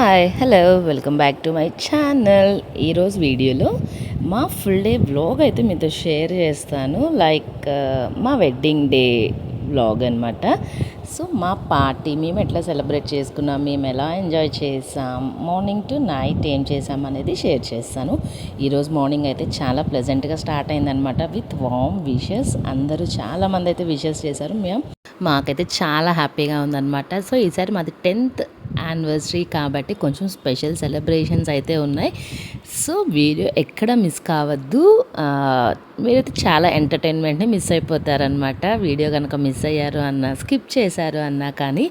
Hi hello welcome back to my channel. ఈరోజు వీడియోలో మా ఫుల్ డే వ్లాగ్ అయితే మీతో షేర్ చేస్తాను. మా వెడ్డింగ్ డే వ్లాగ్ అనమాట. సో మా పార్టీ మేము ఎట్లా సెలబ్రేట్ చేసుకున్నాం, మేము ఎలా ఎంజాయ్ చేసాం, మార్నింగ్ టు నైట్ ఏం చేసాం అనేది షేర్ చేస్తాను. ఈరోజు మార్నింగ్ అయితే చాలా ప్లెజెంట్గా స్టార్ట్ అయిందనమాట విత్ వామ్ విషెస్. అందరూ చాలామంది అయితే విషెస్ చేశారు. మాకైతే చాలా హ్యాపీగా ఉందన్నమాట. సో ఈసారి మాది 10th యానివర్సరీ కాబట్టి కొంచెం స్పెషల్ సెలబ్రేషన్స్ అయితే ఉన్నాయి. సో వీడియో ఎక్కడ మిస్ కావద్దు. మీరైతే చాలా ఎంటర్టైన్మెంట్ని మిస్ అయిపోతారనమాట. వీడియో కనుక మిస్ అయ్యారు అన్నా, స్కిప్ చేశారు అన్నా కానీ.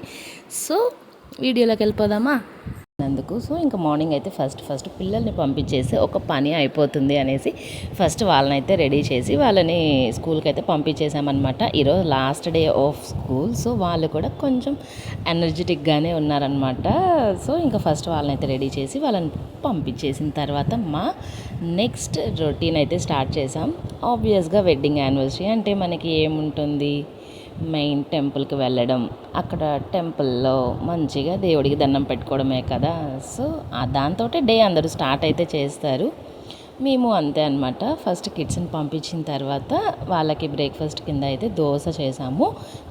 సో వీడియోలోకి వెళ్ళిపోదామా అందుకు. సో ఇంకా మార్నింగ్ అయితే ఫస్ట్ పిల్లల్ని పంపించేసి ఒక పని అయిపోతుంది అనేసి ఫస్ట్ వాళ్ళని అయితే రెడీ చేసి వాళ్ళని స్కూల్కి అయితే పంపించేసామన్నమాట. ఈరోజు last day of school. So వాళ్ళు కూడా కొంచెం ఎనర్జెటిక్గానే ఉన్నారనమాట. సో ఇంకా ఫస్ట్ వాళ్ళని అయితే రెడీ చేసి వాళ్ళని పంపించేసిన తర్వాత మా నెక్స్ట్ రొటీన్ అయితే స్టార్ట్ చేసాం. ఆబ్వియస్గా వెడ్డింగ్ యానివర్సరీ అంటే మనకి ఏముంటుంది, మెయిన్ టెంపుల్కి వెళ్ళడం, అక్కడ టెంపుల్లో మంచిగా దేవుడికి దండం పెట్టుకోవడమే కదా. సో దాంతో డే అందరూ స్టార్ట్ అయితే చేస్తారు. మేము అంతే అనమాట. ఫస్ట్ కిడ్స్ని పంపించిన తర్వాత వాళ్ళకి బ్రేక్ఫాస్ట్ కింద అయితే దోశ చేసాము.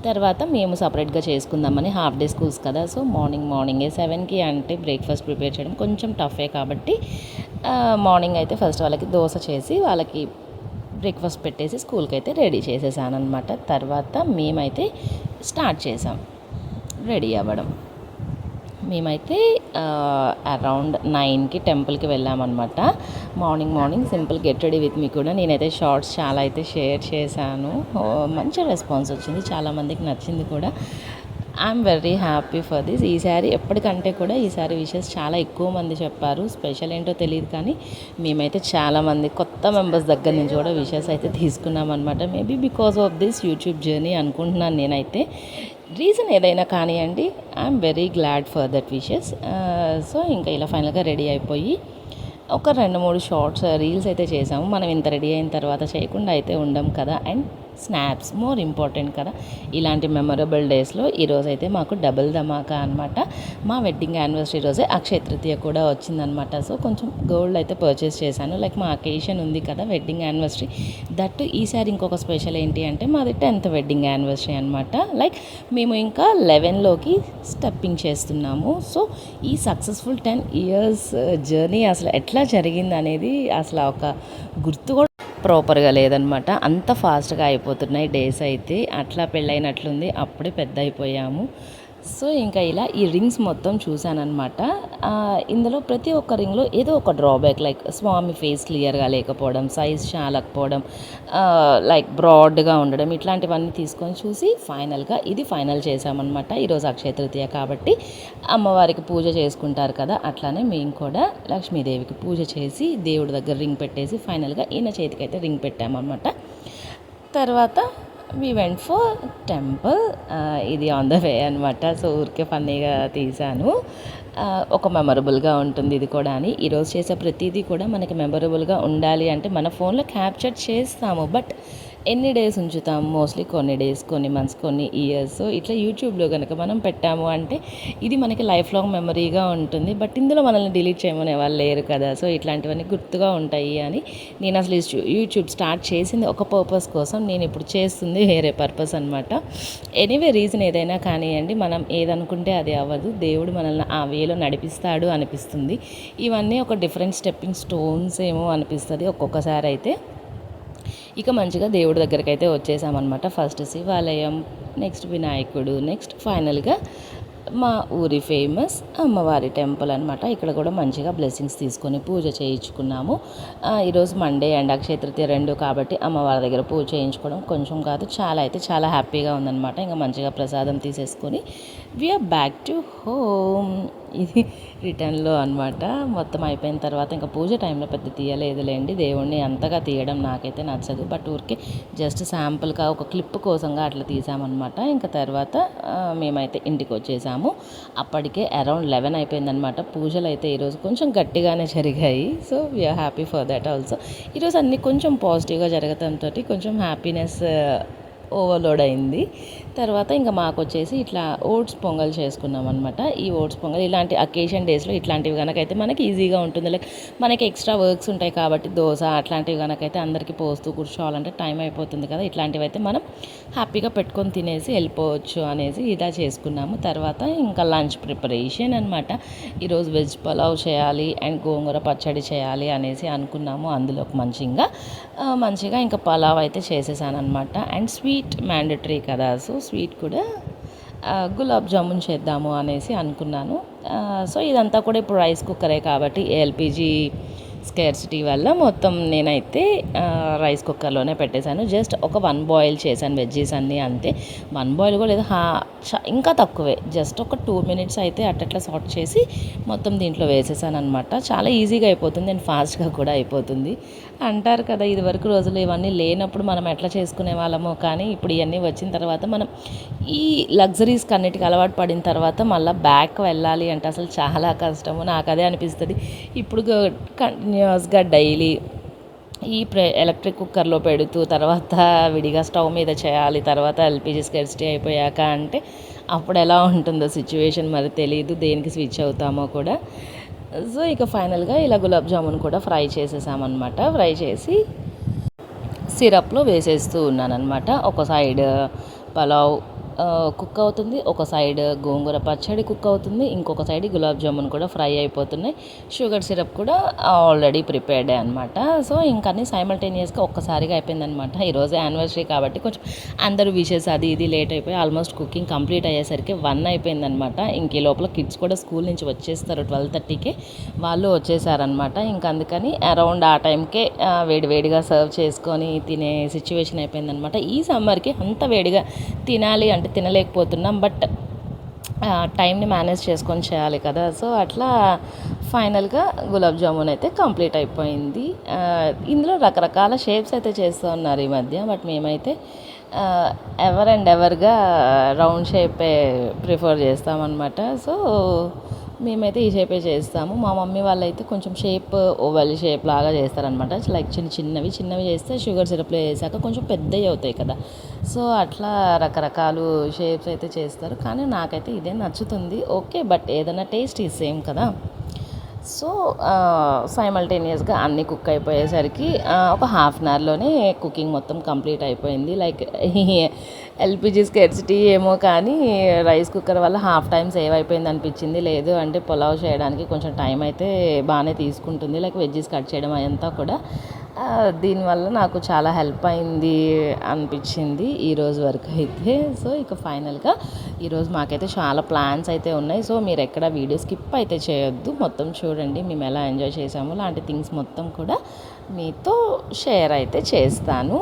తర్వాత మేము సపరేట్గా చేసుకుందామని, హాఫ్ డే స్కూల్స్ కదా. సో మార్నింగే 7కి అంటే బ్రేక్ఫాస్ట్ ప్రిపేర్ చేయడం కొంచెం టఫే కాబట్టి మార్నింగ్ అయితే ఫస్ట్ వాళ్ళకి దోశ చేసి వాళ్ళకి బ్రేక్ఫాస్ట్ పెట్టేసి స్కూల్కి అయితే రెడీ చేసేసాను అనమాట. తర్వాత మేమైతే స్టార్ట్ చేసాం రెడీ అవ్వడం. మేమైతే అరౌండ్ 9కి టెంపుల్కి వెళ్ళామన్నమాట. Morning simple get ready with me కూడా నేనైతే షార్ట్స్ చాలా అయితే షేర్ చేశాను. మంచి రెస్పాన్స్ వచ్చింది, చాలామందికి నచ్చింది కూడా. I'm very happy for this. ఈసారి ఎప్పటికంటే కూడా ఈసారి విషెస్ చాలా ఎక్కువ మంది చెప్పారు. స్పెషల్ ఏంటో తెలియదు కానీ మేమైతే చాలామంది కొత్త మెంబర్స్ దగ్గర నుంచి కూడా విషెస్ అయితే తీసుకున్నాం అనమాట. Maybe because of this YouTube journey అనుకుంటున్నాను నేనైతే. రీజన్ ఏదైనా కానివ్వండి, I'm very glad for that wishes. So ఇంకా ఇలా ఫైనల్గా రెడీ అయిపోయి ఒక 2-3 షార్ట్స్ రీల్స్ అయితే చేసాము. మనం ఇంత రెడీ అయిన తర్వాత చేయకుండా అయితే ఉండం కదా. అండ్ స్నాప్స్ మోర్ ఇంపార్టెంట్ కదా ఇలాంటి మెమొరబుల్ డేస్లో. ఈరోజు అయితే మాకు డబుల్ ధమాకా అనమాట. మా వెడ్డింగ్ యానివర్సరీ రోజే అక్షయ తృతీయ కూడా వచ్చిందనమాట. సో కొంచెం గోల్డ్ అయితే పర్చేస్ చేశాను. మా అకేషన్ ఉంది కదా వెడ్డింగ్ యానివర్సరీ. దట్టు ఈసారి ఇంకొక స్పెషల్ ఏంటి అంటే మాది 10th వెడ్డింగ్ యానివర్సరీ అనమాట. మేము ఇంకా 11లోకి స్టెప్పింగ్ చేస్తున్నాము. సో ఈ సక్సెస్ఫుల్ 10 years జర్నీ అసలు ఎట్లా జరిగింది అనేది అసలు ఒక గుర్తు కూడా ప్రాపర్గా లేదనమాట. అంత ఫాస్ట్గా అయిపోతున్నాయి డేస్ అయితే. అట్లా పెళ్ళైనట్లుంది, అప్పుడే పెద్ద అయిపోయాము. సో ఇంకా ఇలా ఈ రింగ్స్ మొత్తం చూశానమాట. ఇందులో ప్రతి ఒక్క రింగ్లో ఏదో ఒక డ్రాబ్యాక్, స్వామి ఫేస్ క్లియర్గా లేకపోవడం, సైజ్ చాలకపోవడం, బ్రాడ్గా ఉండడం, ఇట్లాంటివన్నీ తీసుకొని చూసి ఫైనల్గా ఇది ఫైనల్ చేసామన్నమాట. ఈరోజు అక్షయ తృతీయ కాబట్టి అమ్మవారికి పూజ చేసుకుంటారు కదా, అట్లానే మేము కూడా లక్ష్మీదేవికి పూజ చేసి దేవుడి దగ్గర రింగ్ పెట్టేసి ఫైనల్గా ఈయన చేతికైతే రింగ్ పెట్టామన్నమాట. తర్వాత వి వెంట్ ఫర్ టెంపుల్. ఇది ఆన్ ద వే అనమాట. సో ఊరికే ఫన్నీగా తీశాను. ఒక మెమరబుల్గా ఉంటుంది ఇది కూడా అని. ఈరోజు చేసే ప్రతిదీ కూడా మనకి మెమరబుల్గా ఉండాలి అంటే మన ఫోన్లో క్యాప్చర్ చేస్తాము. బట్ ఎన్ని డేస్ ఉంచుతాము? మోస్ట్లీ కొన్ని డేస్, కొన్ని మంత్స్, కొన్ని ఇయర్స్. సో ఇట్లా యూట్యూబ్లో కనుక మనం పెట్టాము అంటే ఇది మనకి లైఫ్ లాంగ్ మెమరీగా ఉంటుంది. బట్ ఇందులో మనల్ని డిలీట్ చేయమనే వాళ్ళు లేరు కదా. సో ఇట్లాంటివన్నీ గుర్తుగా ఉంటాయి అని నేను అసలు యూట్యూబ్ స్టార్ట్ చేసింది ఒక పర్పస్ కోసం. నేను ఇప్పుడు చేస్తుంది వేరే పర్పస్ అనమాట. ఎనీవే రీజన్ ఏదైనా కానివ్వండి, మనం ఏదనుకుంటే అది అవ్వదు. దేవుడు మనల్ని ఆ వేలో నడిపిస్తాడు అనిపిస్తుంది. ఇవన్నీ ఒక డిఫరెంట్ స్టెప్పింగ్ స్టోన్స్ ఏమో అనిపిస్తుంది ఒక్కొక్కసారి అయితే. ఇక మంచిగా దేవుడి దగ్గరికి అయితే వచ్చేసామన్నమాట. ఫస్ట్ శివాలయం, నెక్స్ట్ వినాయకుడు, నెక్స్ట్ ఫైనల్గా మా ఊరి ఫేమస్ అమ్మవారి టెంపుల్ అనమాట. ఇక్కడ కూడా మంచిగా బ్లెస్సింగ్స్ తీసుకొని పూజ చేయించుకున్నాము. ఈరోజు మండే అండ్ అక్షయ తృతీయ 2 కాబట్టి అమ్మవారి దగ్గర పూజ చేయించుకోవడం కొంచెం కాదు చాలా హ్యాపీగా ఉందన్నమాట. ఇంకా మంచిగా ప్రసాదం తీసేసుకొని వీఆర్ బ్యాక్ టు హోమ్. ఇది రిటర్న్లో అనమాట. మొత్తం అయిపోయిన తర్వాత ఇంకా పూజ టైంలో పెద్ద తీయలేదులేండి, దేవుణ్ణి అంతగా తీయడం నాకైతే నచ్చదు. బట్ ఊరికే జస్ట్ శాంపుల్గా ఒక క్లిప్ కోసంగా అట్లా తీసామన్నమాట. ఇంకా తర్వాత మేమైతే ఇంటికి వచ్చేసాము. అప్పటికే అరౌండ్ 11 అయిపోయిందనమాట. పూజలు అయితే ఈరోజు కొంచెం గట్టిగానే జరిగాయి. So we are happy for that also. ఈరోజు అన్నీ కొంచెం పాజిటివ్గా జరగడంతో కొంచెం హ్యాపీనెస్ ఓవర్లోడ్ అయింది. తర్వాత ఇంకా మాకు వచ్చేసి ఇట్లా ఓట్స్ పొంగల్ చేసుకున్నాం అనమాట. ఈ ఓట్స్ పొంగల్ ఇలాంటి అకేషన్ డేస్లో ఇట్లాంటివి కనుకైతే మనకి ఈజీగా ఉంటుంది. లైక్ మనకి ఎక్స్ట్రా వర్క్స్ ఉంటాయి కాబట్టి దోశ అట్లాంటివి కనుకైతే అందరికీ పోస్తూ కూర్చోవాలంటే టైం అయిపోతుంది కదా. ఇట్లాంటివి అయితే మనం హ్యాపీగా పెట్టుకొని తినేసి వెళ్ళిపోవచ్చు అనేసి ఇలా చేసుకున్నాము. తర్వాత ఇంకా లంచ్ ప్రిపరేషన్ అనమాట. ఈరోజు వెజ్ పలావ్ చేయాలి అండ్ గోంగూర పచ్చడి చేయాలి అనేసి అనుకున్నాము. అందులోకి మంచిగా ఇంకా పలావ్ అయితే చేసేసాను అనమాట. అండ్ స్వీట్ మ్యాండటరీ కదా, సో స్వీట్ కూడా గులాబ్ జామున్ చేద్దాము అనేసి అనుకున్నాను. సో ఇదంతా కూడా ఇప్పుడు రైస్ కుక్కరే కాబట్టి ఎల్పిజి స్కేర్సిటీ వల్ల మొత్తం నేనైతే రైస్ కుక్కర్లోనే పెట్టేశాను. జస్ట్ ఒక 1 బాయిల్ చేశాను వెజ్జీస్ అన్నీ, అంతే. 1 బాయిల్ కూడా లేదు, ఇంకా తక్కువే. జస్ట్ ఒక 2 మినిట్స్ అయితే అట్లా సార్ట్ చేసి మొత్తం దీంట్లో వేసేసాను అనమాట. చాలా ఈజీగా అయిపోతుంది అండ్ ఫాస్ట్గా కూడా అయిపోతుంది. అంటారు కదా, ఇదివరకు రోజులు ఇవన్నీ లేనప్పుడు మనం ఎట్లా చేసుకునే వాళ్ళమో, కానీ ఇప్పుడు ఇవన్నీ వచ్చిన తర్వాత మనం ఈ లగ్జరీస్ అన్నిటికీ అలవాటు పడిన తర్వాత మళ్ళీ బ్యాక్ వెళ్ళాలి అంటే అసలు చాలా కష్టము. నాకు అదే అనిపిస్తుంది. ఇప్పుడు కంటిన్యూస్గా డైలీ ఈ ఎలక్ట్రిక్ కుక్కర్లో పెడుతూ తర్వాత విడిగా స్టవ్ మీద చేయాలి, తర్వాత ఎల్పిజి స్కేర్సిటీ అయిపోయాక అంటే అప్పుడు ఎలా ఉంటుందో సిచ్యువేషన్ మరి తెలియదు, దేనికి స్విచ్ అవుతామో కూడా. సో ఇక ఫైనల్గా ఇలా గులాబ్ జామున్ కూడా ఫ్రై చేసేసామన్నమాట. ఫ్రై చేసి సిరప్లో వేసేస్తూ ఉన్నానన్నమాట. ఒక సైడ్ పలావ్ కుక్ అవుతుంది, ఒక సైడ్ గోంగూర పచ్చడి కుక్ అవుతుంది, ఇంకొక సైడ్ గులాబ్ జామున్ కూడా ఫ్రై అయిపోతున్నాయి. షుగర్ సిరప్ కూడా ఆల్రెడీ ప్రిపేర్డే అనమాట. సో ఇంకన్నీ సైమల్టేనియస్గా ఒక్కసారిగా అయిపోయిందనమాట. ఈరోజు యానివర్సరీ కాబట్టి కొంచెం అందరూ విషెస్ అది ఇది లేట్ అయిపోయి ఆల్మోస్ట్ కుకింగ్ కంప్లీట్ అయ్యేసరికి 1 అయిపోయిందనమాట. ఇంక లోపల కిడ్స్ కూడా స్కూల్ నుంచి వచ్చేస్తారు 12:30కే, వాళ్ళు వచ్చేసారనమాట. ఇంక అందుకని అరౌండ్ ఆ టైంకే వేడివేడిగా సర్వ్ చేసుకొని తినే సిచ్యువేషన్ అయిపోయిందనమాట. ఈ సమ్మర్కి అంత వేడిగా తినాలి అంటే తినలేకపోతున్నాం, బట్ టైంని మేనేజ్ చేసుకొని చేయాలి కదా. సో అట్లా ఫైనల్గా గులాబ్ జామున్ అయితే కంప్లీట్ అయిపోయింది. ఇందులో రకరకాల షేప్స్ అయితే చేస్తూ ఉన్నారు ఈ మధ్య, బట్ మేమైతే ఎవర్గా రౌండ్ షేపే ప్రిఫర్ చేస్తామన్నమాట. సో మేమైతే ఈ షేపే చేస్తాము. మా మమ్మీ వాళ్ళైతే కొంచెం షేప్ ఓవల్ షేప్ లాగా చేస్తారనమాట. లైక్ చిన్నవి చేస్తే షుగర్ సిరప్లో వేసాక కొంచెం పెద్దవి అవుతాయి కదా. సో అట్లా రకరకాలు షేప్స్ అయితే చేస్తారు, కానీ నాకైతే ఇదే నచ్చుతుంది. ఓకే, బట్ ఏదైనా టేస్ట్ ఈ సేమ్ కదా. సో సైమల్టేనియస్గా అన్నీ కుక్ అయిపోయేసరికి ఒక హాఫ్ అన్ అవర్లోనే కుకింగ్ మొత్తం కంప్లీట్ అయిపోయింది. లైక్ ఎల్పిజి స్కేర్సిటీ ఏమో కానీ రైస్ కుక్కర్ వల్ల హాఫ్ టైం సేవ్ అయిపోయింది అనిపించింది. లేదు అంటే పులావ్ చేయడానికి కొంచెం టైం అయితే బాగానే తీసుకుంటుంది, లైక్ వెజ్జీస్ కట్ చేయడం అదంతా కూడా. దీనివల్ల నాకు చాలా హెల్ప్ అయింది అనిపించింది ఈరోజు వరకు అయితే. సో ఇక ఫైనల్గా ఈరోజు మాకైతే చాలా ప్లాన్స్ అయితే ఉన్నాయి. సో మీరు ఎక్కడ వీడియో స్కిప్ అయితే చేయొద్దు, మొత్తం చూడండి మేము ఎలా ఎంజాయ్ చేసామో లాంటి థింగ్స్ మొత్తం కూడా మీతో షేర్ అయితే చేస్తాను.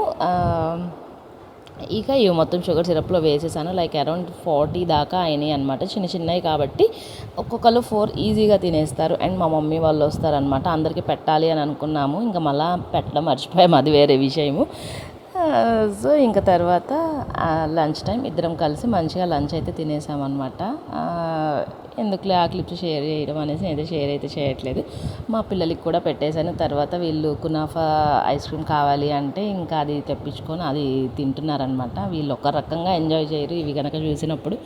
ఇక ఇవి మొత్తం షుగర్ సిరప్లో వేసేసాను. లైక్ అరౌండ్ 40 దాకా అయినాయి అనమాట. చిన్నవి కాబట్టి ఒక్కొక్కరు 4 ఈజీగా తినేస్తారు. అండ్ మా మమ్మీ వాళ్ళు వస్తారనమాట, అందరికీ పెట్టాలి అని అనుకున్నాము, ఇంకా మళ్ళీ పెట్టడం మర్చిపోయాము, అది వేరే విషయము. సో ఇంకా తర్వాత లంచ్ టైం ఇద్దరం కలిసి మంచిగా లంచ్ అయితే తినేసామన్నమాట. ఎందుకులే ఆ క్లిప్స్ షేర్ చేయడం అనేసి నేనైతే షేర్ అయితే చేయట్లేదు. మా పిల్లలకి కూడా పెట్టేశాను. తర్వాత వీళ్ళు కునాఫా ఐస్ క్రీమ్ కావాలి అంటే ఇంకా అది తెప్పించుకొని అది తింటున్నారనమాట. వీళ్ళు ఒక రకంగా ఎంజాయ్ చేయరు, ఇవి కనుక చూసినప్పుడు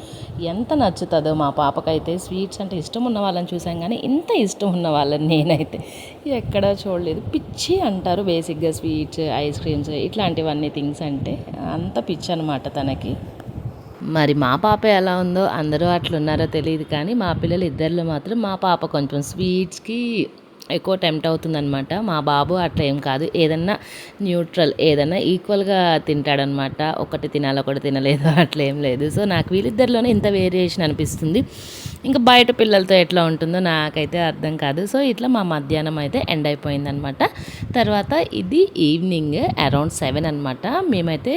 ఎంత నచ్చుతుందో. మా పాపకైతే స్వీట్స్ అంటే ఇష్టం ఉన్న వాళ్ళని చూసాం, కానీ ఇంత ఇష్టం ఉన్న వాళ్ళని నేనైతే ఎక్కడా చూడలేదు. పిచ్చి అంటారు బేసిక్గా స్వీట్స్, ఐస్ క్రీమ్స్ ఇట్లాంటివన్నీ థింగ్స్ అంటే అంత పిచ్చి అనమాట తనకి. మరి మా పాప ఎలా ఉందో అందరూ అట్లున్నారో తెలియదు, కానీ మా పిల్లలు ఇద్దరిలో మాత్రం మా పాప కొంచెం స్వీట్స్కి ఎక్కువ టెంప్ట్ అవుతుందనమాట. మా బాబు అట్లా ఏం కాదు, ఏదన్నా న్యూట్రల్ ఏదన్నా ఈక్వల్గా తింటాడనమాట. ఒకటి తినాలి ఒకటి తినలేదు అట్లా ఏం లేదు. సో నాకు వీళ్ళిద్దరిలోనే ఇంత వేరియేషన్ అనిపిస్తుంది. ఇంకా బయట పిల్లలతో ఎట్లా ఉంటుందో నాకైతే అర్థం కాదు. సో ఇట్లా మా మధ్యాహ్నం అయితే ఎండ్ అయిపోయిందనమాట. తర్వాత ఇది ఈవినింగ్ అరౌండ్ 7 అనమాట. మేమైతే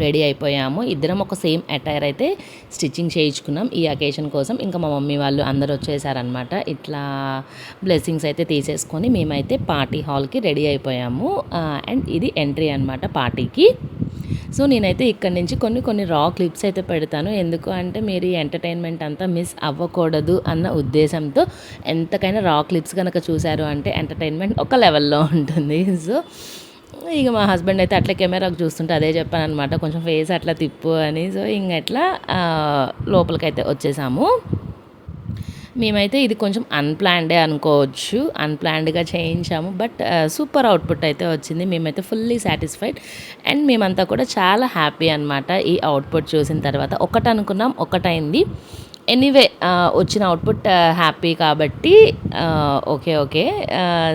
రెడీ అయిపోయాము. ఇద్దరం ఒక సేమ్ అటైర్ అయితే స్టిచ్చింగ్ చేయించుకున్నాం ఈ అకేషన్ కోసం. ఇంకా మా మమ్మీ వాళ్ళు అందరూ వచ్చేసారనమాట. ఇట్లా బ్లెస్సింగ్స్ అయితే తీసేసుకొని మేమైతే పార్టీ హాల్కి రెడీ అయిపోయాము. అండ్ ఇది ఎంట్రీ అనమాట పార్టీకి. సో నేనైతే ఇక్కడి నుంచి కొన్ని రా క్లిప్స్ అయితే పెడతాను, ఎందుకు అంటే మీరు ఈ ఎంటర్టైన్మెంట్ అంతా మిస్ అవ్వకూడదు అన్న ఉద్దేశంతో. ఎంతకైనా రా క్లిప్స్ కనుక చూశారు అంటే ఎంటర్టైన్మెంట్ ఒక లెవెల్లో ఉంటుంది. సో ఇక మా హస్బెండ్ అయితే అట్లా కెమెరాకు చూస్తుంటే అదే చెప్పాను అనమాట, కొంచెం ఫేస్ అట్లా తిప్పు అని. సో ఇంక ఎట్లా లోపలికైతే వచ్చేసాము. మేమైతే ఇది కొంచెం అన్‌ప్లాన్డే అనుకోవచ్చు. అన్‌ప్లాన్డ్‌గా చేయించాము. బట్ సూపర్ అవుట్‌పుట్ అయితే వచ్చింది. మేమైతే ఫుల్లీ సాటిస్ఫైడ్. అండ్ మేమంతా కూడా చాలా హ్యాపీ అనమాట ఈ అవుట్‌పుట్ చూసిన తర్వాత. ఒకటనుకున్నాం, ఒకటైంది. ఎనీవే వచ్చిన అవుట్‌పుట్ హ్యాపీ కాబట్టి ఓకే. ఓకే.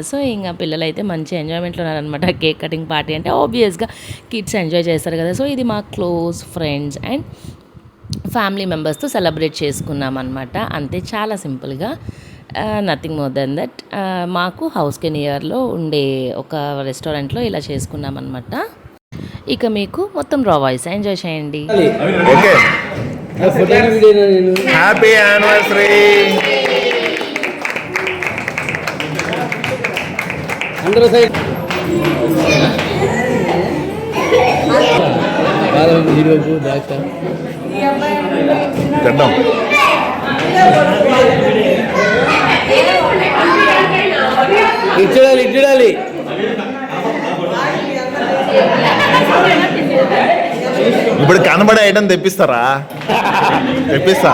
సో ఇంగ పిల్లలైతే మంచి ఎంజాయ్‌మెంట్‌లో ఉన్నారనమాట. కేక్ కటింగ్ పార్టీ అంటే ఆబ్వియస్‌గా కిడ్స్ ఎంజాయ్ చేస్తారు కదా! సో ఇది మా క్లోజ్ ఫ్రెండ్స్ అండ్ ఫ్యామిలీ మెంబర్స్తో సెలబ్రేట్ చేసుకున్నాం అనమాట. అంతే, చాలా సింపుల్గా, నథింగ్ మోర్ దెన్ దట్. మాకు హౌస్కి నియర్లో ఉండే ఒక రెస్టారెంట్లో ఇలా చేసుకున్నాం అనమాట. ఇక మీకు మొత్తం రా వాయిస్ ఎంజాయ్ చేయండి. Okay, happy anniversary. అందరూ సైడ్ హీరోకు బ్యాక్ తెద్దాం. ఇచ్చుడాలి ఇచ్చుడాలి. ఇప్పుడు కనబడే ఐటమ్ తెప్పిస్తారా? తెప్పిస్తా.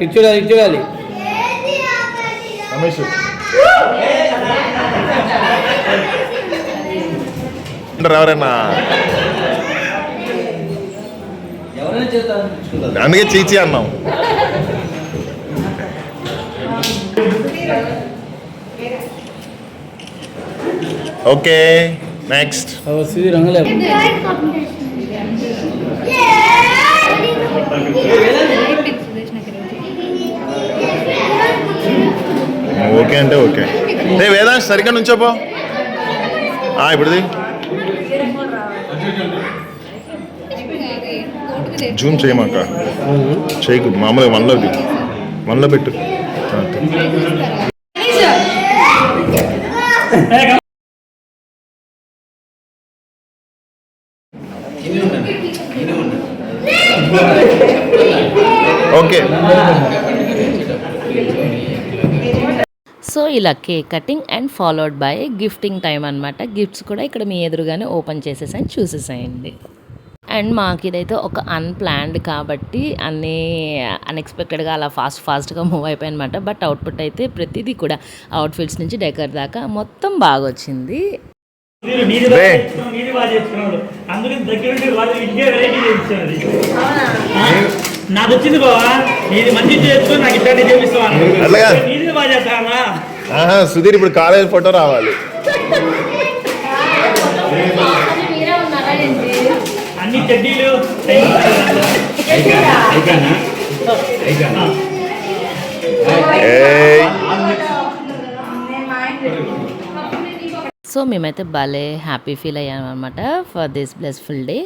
ఇచ్చుడాలి ఇచ్చుడాలి. రమేష్ ఎవరైనా, అందుకే చీచి అన్నాం. Okay, next. రంగులే ఓకే అంటే ఓకే. రే వేదాంశ్ సరిగ్గా నుంచోపో. ఇప్పుడుది జూమ్ చేయమాక, చేయకు, మామూలుగా వన్లో పెట్టు. ఓకే. సో ఇలా cake cutting and followed by gifting time అనమాట. గిఫ్ట్స్ కూడా ఇక్కడ మీ ఎదురుగానే ఓపెన్ చేసేసాయి, చూసేసాయండి. అండ్ మాకు ఇదైతే ఒక అన్‌ప్లాన్డ్ కాబట్టి అన్నీ అన్‌ఎక్స్‌పెక్టెడ్‌గా అలా ఫాస్ట్‌గా మూవ్ అయిపోయాయి అనమాట. బట్ అవుట్‌పుట్ అయితే ప్రతిదీ కూడా అవుట్‌ఫిట్స్ నుంచి డెకర్ దాకా మొత్తం బాగా వచ్చింది. నాది వచ్చింది బావా, నీది మంచి చేసుకొని నాకు ఇట్లాంటి చేపిస్తావా? సుధీర్ ఇప్పుడు కాలేజ్ ఫోటో రావాలి. అన్ని చెడ్డీలు సో మేమైతే భలే హ్యాపీ ఫీల్ అయ్యాం అనమాట ఫర్ దిస్ బ్లెస్ఫుల్ డే.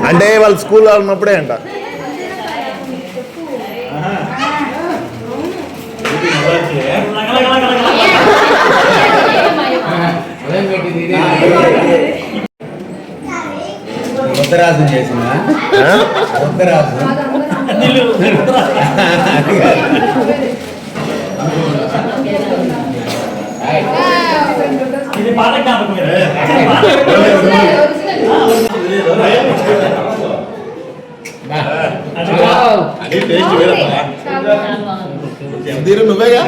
అంటే వాళ్ళు స్కూల్లో ఉన్నప్పుడే అంట. ఉత్తరాజం చేసిందా? ఉత్తరాజం ఇది పాత జ్ఞాపకం. నువ్వేగా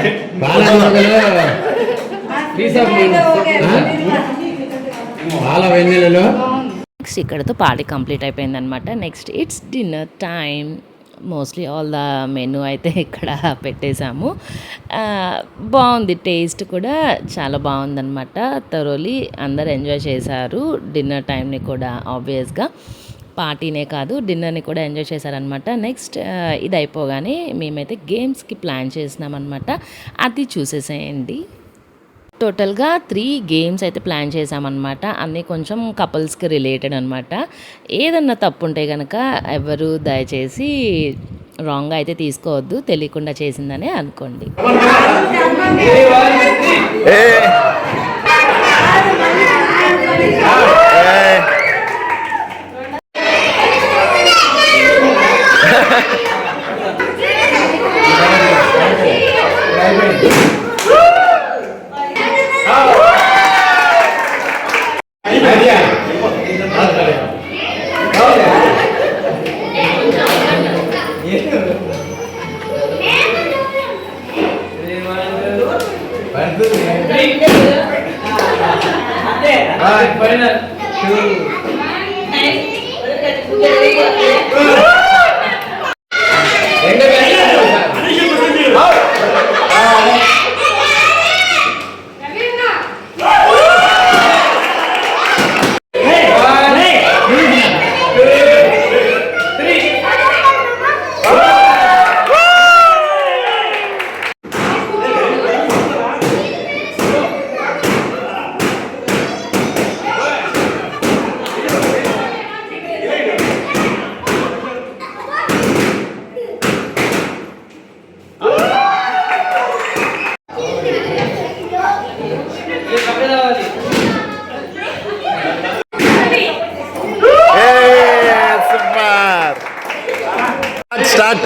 పాల వెన్నెలలో. నెక్స్ట్ ఇక్కడతో పార్టీ కంప్లీట్ అయిపోయిందనమాట. Next it's dinner time. Mostly all the menu అయితే ఇక్కడ పెట్టేశాము. బాగుంది, టేస్ట్ కూడా చాలా బాగుందనమాట. థరోలీ అందరు ఎంజాయ్ చేశారు డిన్నర్ టైంని కూడా. ఆబ్వియస్గా పార్టీనే కాదు, డిన్నర్ని కూడా ఎంజాయ్ చేశారనమాట. నెక్స్ట్ ఇది అయిపోగానే మేమైతే గేమ్స్కి ప్లాన్ చేసినామన్నమాట. అది చూసేసేయండి. టోటల్గా 3 గేమ్స్ అయితే ప్లాన్ చేసామన్నమాట. అన్నీ కొంచెం కపుల్స్కి రిలేటెడ్ అనమాట. ఏదన్నా తప్పు ఉంటే కనుక ఎవరు దయచేసి రాంగ్గా అయితే తీసుకోవద్దు, తెలియకుండా చేసిందనే అనుకోండి. సూపర్ స్టార్ట్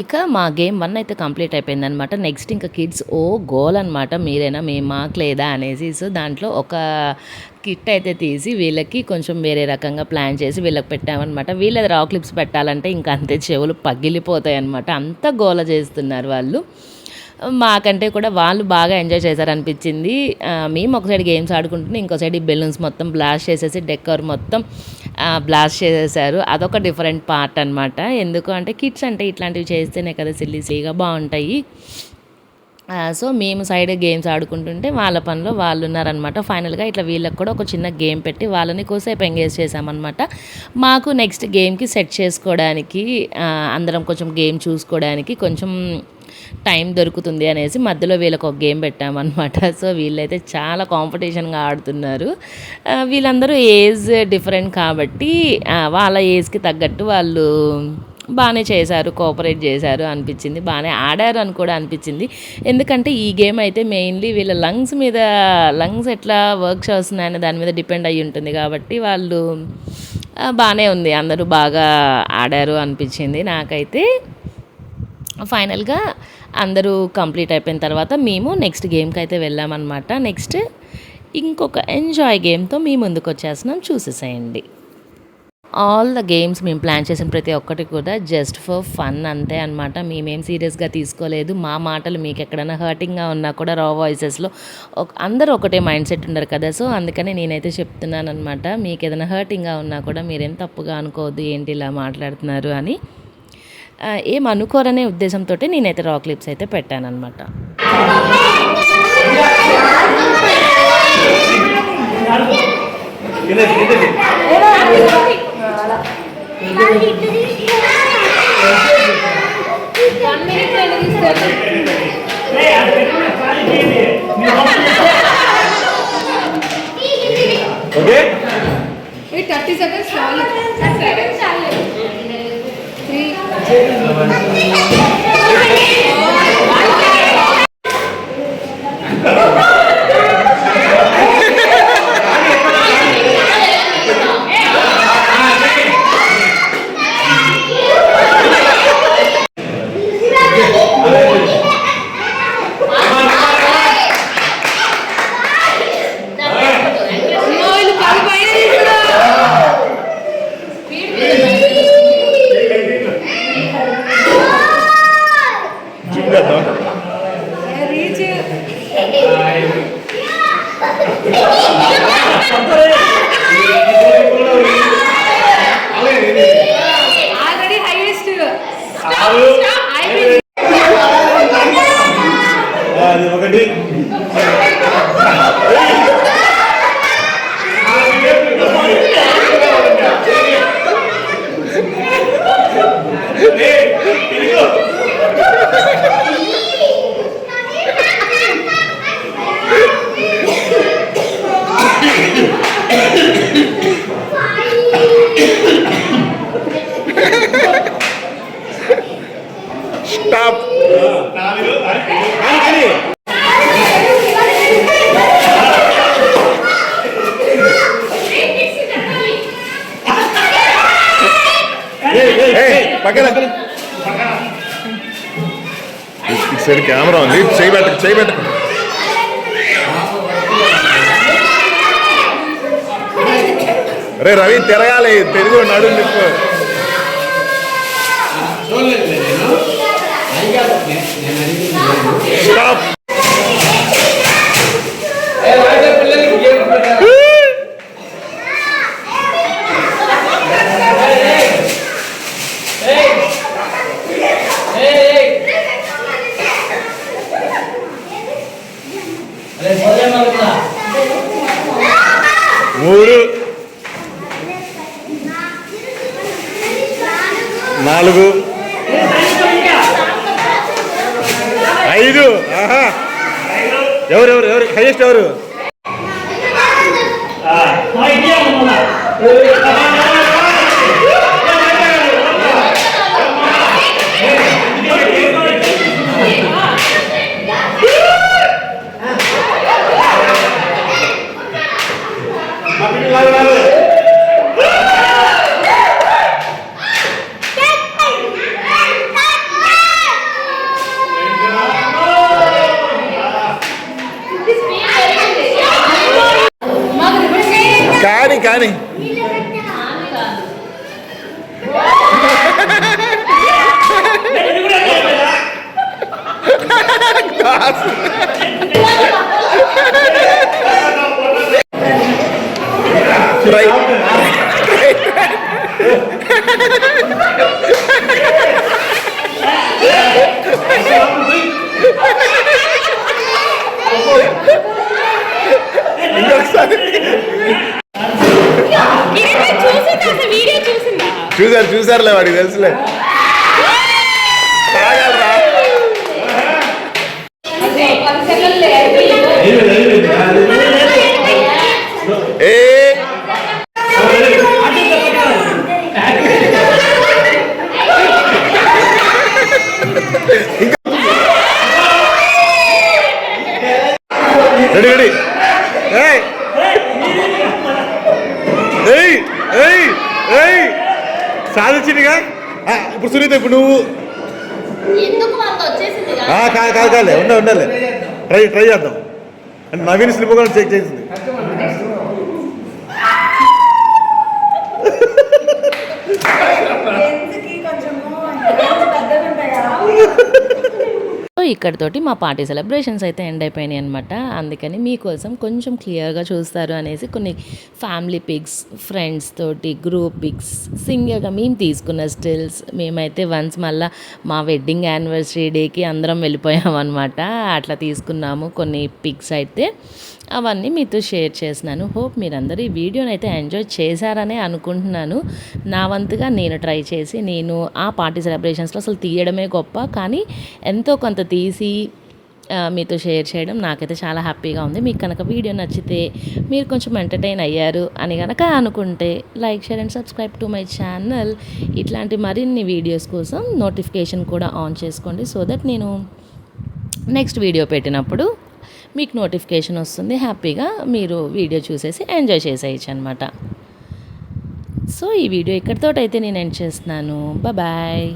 ఇక మా గేమ్ 1 అయితే కంప్లీట్ అయిపోయిందనమాట. నెక్స్ట్ ఇంకా కిడ్స్ గోల్ అనమాట, మీరేనా మేము మాకు లేదా అనేసి. సో దాంట్లో ఒక కిట్ అయితే తీసి వీళ్ళకి కొంచెం వేరే రకంగా ప్లాన్ చేసి వీళ్ళకి పెట్టామన్నమాట. వీళ్ళది రాక్ క్లిప్స్ పెట్టాలంటే ఇంకా అంతే చెవులు పగిలిపోతాయి అనమాట, అంత గోల చేస్తున్నారు వాళ్ళు. మాకంటే కూడా వాళ్ళు బాగా ఎంజాయ్ చేశారనిపించింది. మేము ఒక సైడ్ గేమ్స్ ఆడుకుంటున్నాం, ఇంకో సైడ్ ఈ బెలూన్స్ మొత్తం బ్లాస్ట్ చేసేసి డెకర్ మొత్తం బ్లాస్ట్ చేసేసారు. అదొక డిఫరెంట్ పార్ట్ అనమాట. ఎందుకు అంటే కిడ్స్ అంటే ఇట్లాంటివి చేస్తేనే కదా సిల్లీగా బాగుంటాయి. సో మేము సైడ్ గేమ్స్ ఆడుకుంటుంటే వాళ్ళ పనిలో వాళ్ళు ఉన్నారనమాట. ఫైనల్గా ఇట్లా వీళ్ళకి కూడా ఒక చిన్న గేమ్ పెట్టి వాళ్ళని కోసేపు ఎంగేజ్ చేసామన్నమాట. మాకు నెక్స్ట్ గేమ్కి సెట్ చేసుకోవడానికి అందరం కొంచెం గేమ్ చూసుకోవడానికి కొంచెం టైం దొరుకుతుంది అనేసి మధ్యలో వీళ్ళకి ఒక గేమ్ పెట్టామన్నమాట. సో వీళ్ళైతే చాలా కాంపిటీషన్గా ఆడుతున్నారు. వీళ్ళందరూ ఏజ్ డిఫరెంట్ కాబట్టి వాళ్ళ ఏజ్కి తగ్గట్టు వాళ్ళు బాగానే చేశారు, కోఆపరేట్ చేశారు అనిపించింది, బాగానే ఆడారు అని కూడా అనిపించింది. ఎందుకంటే ఈ గేమ్ అయితే మెయిన్లీ వీళ్ళ లంగ్స్ ఎట్లా వర్క్ చేస్తున్నాయని దాని మీద డిపెండ్ అయ్యి ఉంటుంది కాబట్టి వాళ్ళు బాగానే ఉంది, అందరూ బాగా ఆడారు అనిపించింది నాకైతే. ఫైనల్గా అందరూ కంప్లీట్ అయిపోయిన తర్వాత మేము నెక్స్ట్ గేమ్కి అయితే వెళ్ళామన్నమాట. నెక్స్ట్ ఇంకొక ఎంజాయ్ గేమ్తో మీ ముందుకు వచ్చేస్తున్నాం, చూసేసేయండి. ఆల్ ద గేమ్స్ మేము ప్లాన్ చేసిన ప్రతి ఒక్కటి కూడా జస్ట్ ఫర్ ఫన్ అంతే అనమాట. మేమేం సీరియస్గా తీసుకోలేదు. మా మాటలు మీకు ఎక్కడైనా హర్టింగ్గా ఉన్నా కూడా రా వాయిసెస్లో అందరూ ఒకటే మైండ్ సెట్ ఉండరు కదా. సో అందుకని నేనైతే చెప్తున్నాను అనమాట, మీకు ఏదైనా హర్టింగ్గా ఉన్నా కూడా మీరేం తప్పుగా అనుకోవద్దు, ఏంటి ఇలా మాట్లాడుతున్నారు అని ఏమనుకోరనే ఉద్దేశంతో నేనైతే రాక్ క్లిప్స్ అయితే పెట్టానన్నమాట. ఓకే 30 seconds చాలు. 7 చాలు. 3 ఆల్రెడీ హైయెస్ట్. అది ఒకటి స్టాప్. పక్కన సైడ్ కెమెరా ఉంది, చేయబెట్టకు. రే రవి తిరగాలి, తిరిగి నడు నిప్పు. చూడలేదు నేను అది కాదు నేను అడిగింది స్టాప్. పిల్లలకి గేమ్స్ పెట్టారు. మూడు 4 5. ఆహా, ఎవరు హైయెస్ట్ ఎవరు? మా ఇండియా మళ్ళా కానీ చూసారులే, వాడికి తెలుసులే. తాగలరా? రెడీ సాధించిందిగా. ఇప్పుడు సునీత, ఇప్పుడు నువ్వు కాదులే, ఉండాలి. ట్రై చేద్దాం. అంటే నవీన్ స్లిప్ కూడా చెక్ చేసింది. సో ఇక్కడితోటి మా పార్టీ సెలబ్రేషన్స్ అయితే ఎండ్ అయిపోయినాయి అనమాట. అందుకని మీకోసం కొంచెం క్లియర్గా చూస్తారు అనేసి కొన్ని ఫ్యామిలీ పిక్స్, ఫ్రెండ్స్ తోటి గ్రూప్ పిక్స్, సింగిల్గా మేము తీసుకున్న స్టిల్స్. మేమైతే వన్స్ మళ్ళీ మా వెడ్డింగ్ యానివర్సరీ డేకి అందరం వెళ్ళిపోయామన్నమాట. అట్లా తీసుకున్నాము కొన్ని పిక్స్ అయితే. అవన్నీ మీతో షేర్ చేసినాను. హోప్ మీరందరూ ఈ వీడియోని అయితే ఎంజాయ్ చేశారనే అనుకుంటున్నాను. నా వంతుగా నేను ట్రై చేసి నేను ఆ పార్టీ సెలబ్రేషన్స్లో అసలు తీయడమే గొప్ప, కానీ ఎంతో కొంత తీసి మీతో షేర్ చేయడం నాకైతే చాలా హ్యాపీగా ఉంది. మీకు కనుక వీడియో నచ్చితే, మీరు కొంచెం ఎంటర్టైన్ అయ్యారు అని కనుక అనుకుంటే like, share and subscribe to my channel. ఇట్లాంటి మరిన్ని వీడియోస్ కోసం నోటిఫికేషన్ కూడా ఆన్ చేసుకోండి. సో దట్ నేను నెక్స్ట్ వీడియో పెట్టినప్పుడు మీకు నోటిఫికేషన్ వస్తుంది. హ్యాపీగా మీరు వీడియో చూసేసి ఎంజాయ్ చేసేయచ్చు అనమాట. సో ఈ వీడియో ఇక్కడితోటైతే నేను ఎండ్ చేస్తున్నాను. బాయ్.